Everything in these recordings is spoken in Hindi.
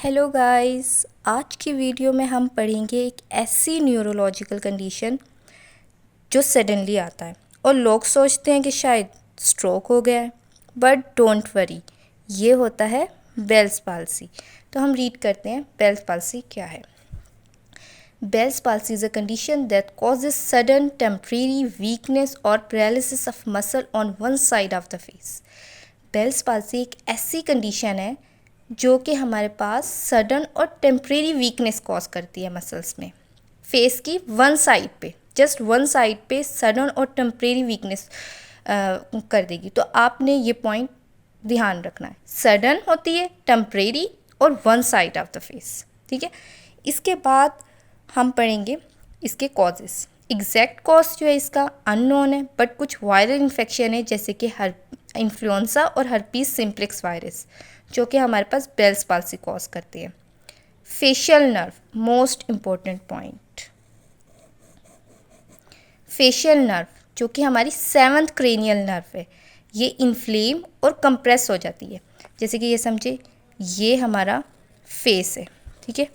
हेलो गाइस, आज की वीडियो में हम पढ़ेंगे एक ऐसी न्यूरोलॉजिकल कंडीशन जो सडनली आता है और लोग सोचते हैं कि शायद स्ट्रोक हो गया है, बट डोंट वरी, ये होता है बेल्स पाल्सी। तो हम रीड करते हैं बेल्स पाल्सी क्या है। Bell's palsy is a condition that causes sudden temporary weakness or paralysis of muscle on one side of the face. Bell's palsy एक ऐसी कंडीशन है जो कि हमारे पास सडन और टेम्परेरी वीकनेस कॉज करती है मसल्स में, फेस की वन साइड पे, जस्ट वन साइड पे सडन और टेम्परेरी वीकनेस कर देगी। तो आपने ये पॉइंट ध्यान रखना है, सडन होती है, टेम्परेरी और one side of the face. ठीक है, इसके बाद हम पढ़ेंगे इसके कॉजेस। एग्जैक्ट कॉज जो है इसका अननोन है, बट कुछ वायरल इन्फेक्शन है जैसे कि इन्फ्लुएंजा और हर्पीस सिम्प्लेक्स वायरस जो कि हमारे पास बेल्स पाल्सी कॉज करती है। Facial nerve, most important point, facial nerve जो कि हमारी 7th क्रेनियल नर्व है, ये इन्फ्लेम और कंप्रेस हो जाती है। जैसे कि ये समझे, ये हमारा फेस है, ठीक है,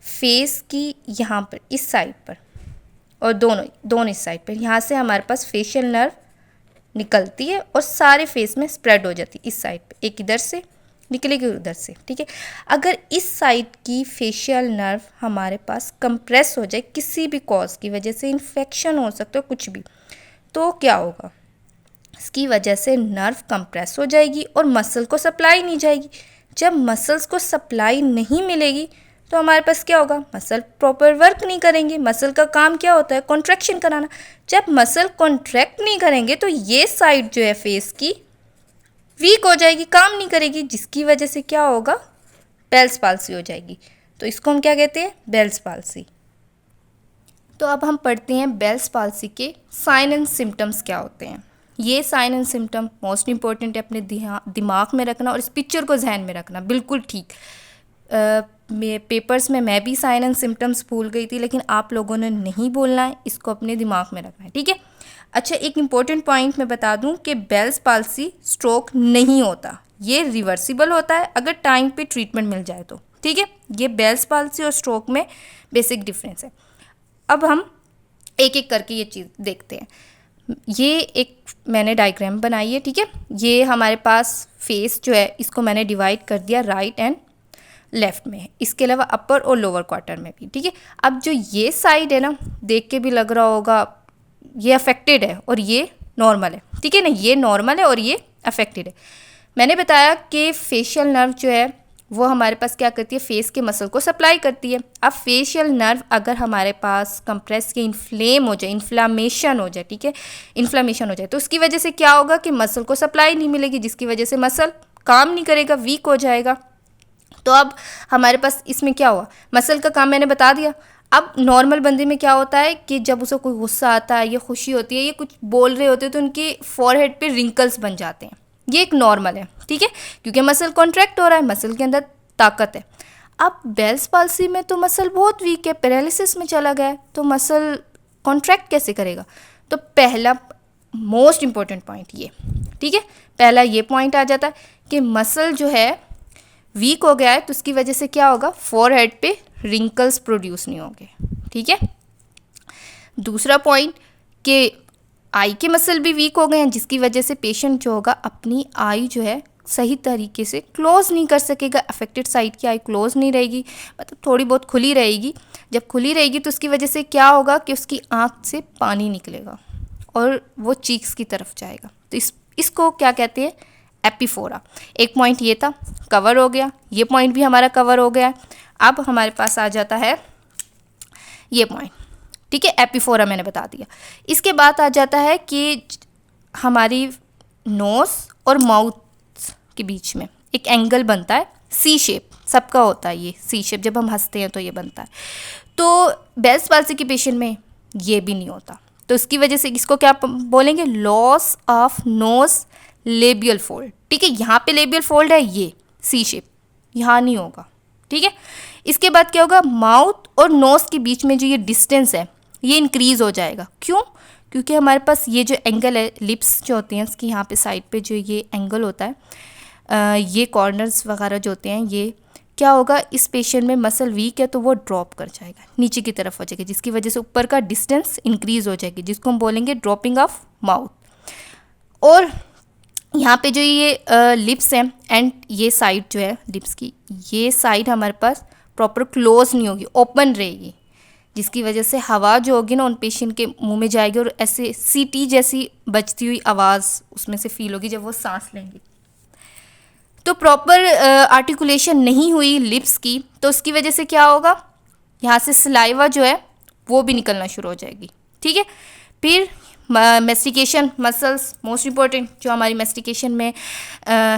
फेस की यहाँ पर इस साइड पर और दोनों इस साइड पर, यहाँ से हमारे पास फेशियल नर्व निकलती है और सारे फेस में स्प्रेड हो जाती है। इस साइड पे एक इधर से निकलेगी उधर से, ठीक है। अगर इस साइड की फेशियल नर्व हमारे पास कंप्रेस हो जाए किसी भी कॉज की वजह से, इन्फेक्शन हो सकता है कुछ भी, तो क्या होगा, इसकी वजह से नर्व कंप्रेस हो जाएगी और मसल को सप्लाई नहीं जाएगी। जब मसल्स को सप्लाई नहीं मिलेगी तो हमारे पास क्या होगा, मसल प्रॉपर वर्क नहीं करेंगे। मसल का काम क्या होता है, कॉन्ट्रैक्शन कराना। जब मसल कॉन्ट्रैक्ट नहीं करेंगे तो ये साइड जो है फेस की वीक हो जाएगी, काम नहीं करेगी, जिसकी वजह से क्या होगा, बेल्स पाल्सी हो जाएगी। तो इसको हम क्या कहते हैं, बेल्स पाल्सी। तो अब हम पढ़ते हैं बेल्स पाल्सी के साइन एंड सिम्टम्स क्या होते हैं। ये sign and symptom most important है, अपने दिमाग में रखना और इस पिक्चर को जहन में रखना, बिल्कुल ठीक। पेपर्स में मैं भी साइन एंड सिम्टम्स भूल गई थी, लेकिन आप लोगों ने नहीं बोलना है, इसको अपने दिमाग में रखना है, ठीक है। अच्छा, एक इम्पॉर्टेंट पॉइंट मैं बता दूं कि बेल्स पाल्सी स्ट्रोक नहीं होता, ये रिवर्सिबल होता है अगर टाइम पे ट्रीटमेंट मिल जाए तो, ठीक है। ये बेल्स पाल्सी और स्ट्रोक में बेसिक डिफरेंस है। अब हम एक एक करके ये चीज़ देखते हैं। ये एक मैंने डायग्राम बनाई है, ठीक है। ये हमारे पास फेस जो है इसको मैंने डिवाइड कर दिया राइट एंड लेफ्ट में, इसके अलावा अपर और लोअर क्वार्टर में भी, ठीक है। अब जो ये साइड है ना, देख के भी लग रहा होगा ये अफेक्टेड है और ये नॉर्मल है, ठीक है ना, ये नॉर्मल है और ये अफेक्टेड है। मैंने बताया कि फेशियल नर्व जो है वो हमारे पास क्या करती है, फेस के मसल को सप्लाई करती है। अब फेशियल नर्व अगर हमारे पास कंप्रेस के इन्फ्लेम हो जाए, इन्फ्लामेशन हो जाए, ठीक है, इन्फ्लामेशन हो जाए, तो उसकी वजह से क्या होगा कि मसल को सप्लाई नहीं मिलेगी, जिसकी वजह से मसल काम नहीं करेगा, वीक हो जाएगा। तो अब हमारे पास इसमें क्या हुआ, मसल का काम मैंने बता दिया। अब नॉर्मल बंदे में क्या होता है कि जब उसे कोई गुस्सा आता है या खुशी होती है, ये कुछ बोल रहे होते हैं तो उनके फॉरहेड पे रिंकल्स बन जाते हैं, ये एक नॉर्मल है, ठीक है, क्योंकि मसल कॉन्ट्रैक्ट हो रहा है, मसल के अंदर ताकत है। अब बेल्स पाल्सी में तो मसल बहुत वीक है, पैरालिसिस में चला गया है, तो मसल कॉन्ट्रैक्ट कैसे करेगा। तो पहला मोस्ट इंपॉर्टेंट पॉइंट ये, ठीक है, पहला ये पॉइंट आ जाता है कि मसल जो है वीक हो गया है, तो उसकी वजह से क्या होगा, फॉरहेड पे रिंकल्स प्रोड्यूस नहीं होंगे, ठीक है। दूसरा पॉइंट कि आई के मसल भी वीक हो गए हैं, जिसकी वजह से पेशेंट जो होगा अपनी आई जो है सही तरीके से क्लोज नहीं कर सकेगा, अफेक्टेड साइड की आई क्लोज नहीं रहेगी, मतलब थोड़ी बहुत खुली रहेगी। जब खुली रहेगी तो उसकी वजह से क्या होगा कि उसकी आँख से पानी निकलेगा और वो चीक्स की तरफ जाएगा। तो इसको क्या कहते हैं, एपिफोरा। एक पॉइंट ये था, कवर हो गया, ये पॉइंट भी हमारा कवर हो गया। अब हमारे पास आ जाता है ये पॉइंट, ठीक है, एपिफोरा मैंने बता दिया। इसके बाद आ जाता है कि हमारी नोज और माउथ के बीच में एक एंगल बनता है, सी शेप, सबका होता है ये सी शेप, जब हम हंसते हैं तो ये बनता है। तो बेल्स पाल्सी के पेशेंट में ये भी नहीं होता, तो इसकी वजह से इसको क्या बोलेंगे, loss of nose labial fold, ठीक है। यहाँ पे लेबियल फोल्ड है, ये सी शेप, यहाँ नहीं होगा, ठीक है। इसके बाद क्या होगा, माउथ और नोज के बीच में जो ये डिस्टेंस है ये इंक्रीज हो जाएगा। क्यों, क्योंकि हमारे पास ये जो एंगल है, लिप्स जो होती हैं इसकी यहाँ पे साइड पे जो ये एंगल होता है, ये कॉर्नर्स वगैरह जो होते हैं ये क्या होगा, इस पेशेंट में मसल वीक है तो वो ड्रॉप कर जाएगा, नीचे की तरफ हो जाएगा, जिसकी वजह से ऊपर का डिस्टेंस इंक्रीज हो जाएगी, जिसको हम बोलेंगे ड्रॉपिंग ऑफ माउथ। और यहाँ पे जो ये लिप्स हैं एंड ये साइड जो है लिप्स की, ये साइड हमारे पास प्रॉपर क्लोज नहीं होगी, ओपन रहेगी, जिसकी वजह से हवा जो होगी ना उन पेशेंट के मुंह में जाएगी और ऐसे सीटी जैसी बजती हुई आवाज़ उसमें से फील होगी जब वो सांस लेंगे। तो प्रॉपर आर्टिकुलेशन नहीं हुई लिप्स की, तो उसकी वजह से क्या होगा, यहाँ से सलाइवा जो है वो भी निकलना शुरू हो जाएगी। ठीक है, फिर मेस्टिकेशन मसल्स मोस्ट इम्पॉर्टेंट जो हमारी मेस्टिकेशन में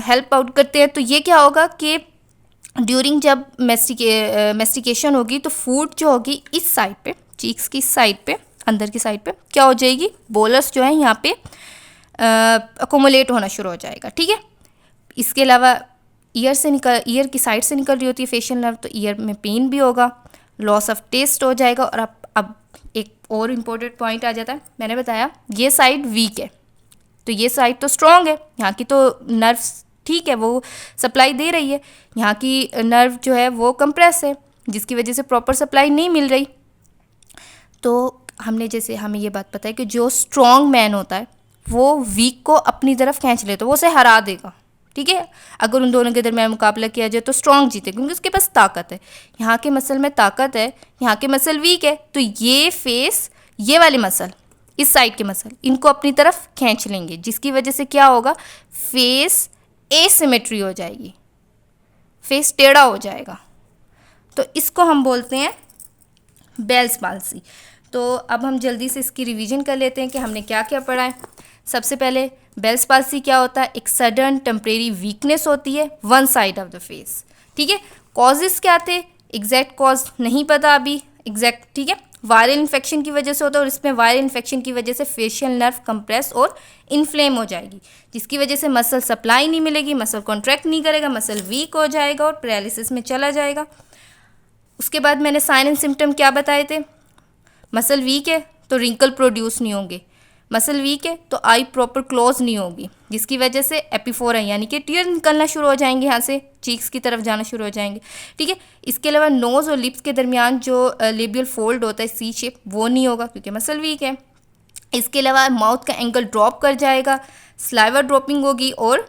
हेल्प आउट करते हैं। तो ये क्या होगा कि ड्यूरिंग जब मेस्टिकेशन होगी तो फूड जो होगी इस साइड पे, चीक्स की साइड पे, अंदर की साइड पे क्या हो जाएगी, बोलस जो है यहाँ पे अकोमुलेट होना शुरू हो जाएगा। ठीक है, इसके अलावा ईयर की साइड से निकल रही होती है फेशियल नर्व, तो ईयर में पेन भी होगा, लॉस ऑफ टेस्ट हो जाएगा। और अब एक और इम्पोर्टेंट पॉइंट आ जाता है, मैंने बताया ये साइड वीक है तो ये साइड तो स्ट्रॉन्ग है, यहाँ की तो नर्व्स ठीक है वो सप्लाई दे रही है, यहाँ की नर्व जो है वो कंप्रेस है, जिसकी वजह से प्रॉपर सप्लाई नहीं मिल रही। तो जैसे हमें ये बात पता है कि जो स्ट्रॉन्ग मैन होता है वो वीक को अपनी तरफ खींच लेता है, वो उसे हरा देगा। ठीक है, अगर उन दोनों के दरमियान मुकाबला किया जाए तो स्ट्रॉन्ग जीते, क्योंकि उसके पास ताकत है। यहाँ के मसल में ताकत है, यहाँ के मसल वीक है, तो ये वाले मसल, इस साइड के मसल इनको अपनी तरफ खींच लेंगे, जिसकी वजह से क्या होगा, फेस एसिमेट्री हो जाएगी, फेस टेढ़ा हो जाएगा। तो इसको हम बोलते हैं बेल्स पाल्सी। तो अब हम जल्दी से इसकी रिवीजन कर लेते हैं कि हमने क्या क्या पढ़ा है। सबसे पहले बेल्स पाल्सी क्या होता है, एक सडन टेम्परेरी वीकनेस होती है one side of the face. ठीक है, कॉजेस क्या थे, एग्जैक्ट कॉज नहीं पता अभी एग्जैक्ट। ठीक है, वायरल इन्फेक्शन की वजह से होता है, और इसमें वायरल इन्फेक्शन की वजह से फेशियल नर्व कंप्रेस और इन्फ्लेम हो जाएगी, जिसकी वजह से मसल सप्लाई नहीं मिलेगी, मसल कॉन्ट्रैक्ट नहीं करेगा, मसल वीक हो जाएगा और पैरालिसिस में चला जाएगा। उसके बाद मैंने साइन एंड सिम्टम क्या बताए थे, मसल वीक है तो रिंकल प्रोड्यूस नहीं होंगे, मसल वीक है तो आई प्रॉपर क्लोज नहीं होगी, जिसकी वजह से एपिफोरा यानी कि टीयर निकलना शुरू हो जाएंगे, यहाँ से चीक्स की तरफ जाना शुरू हो जाएंगे। ठीक है, इसके अलावा नोज़ और लिप्स के दरमियान जो लेबियल फोल्ड होता है सी शेप, वो नहीं होगा क्योंकि मसल वीक है। इसके अलावा माउथ का एंगल ड्रॉप कर जाएगा, स्लाइवा ड्रॉपिंग होगी, और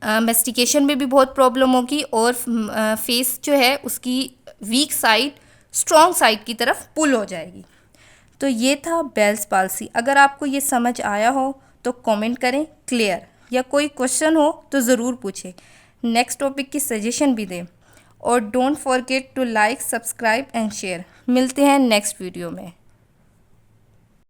मेस्टिकेशन में भी बहुत प्रॉब्लम होगी, और फेस जो है उसकी वीक साइड स्ट्रॉन्ग साइड की तरफ पुल हो जाएगी। तो ये था बेल्स पाल्सी। अगर आपको ये समझ आया हो तो कमेंट करें क्लियर, या कोई क्वेश्चन हो तो ज़रूर पूछें, नेक्स्ट टॉपिक की सजेशन भी दें, और don't forget to like, subscribe and share. मिलते हैं नेक्स्ट वीडियो में।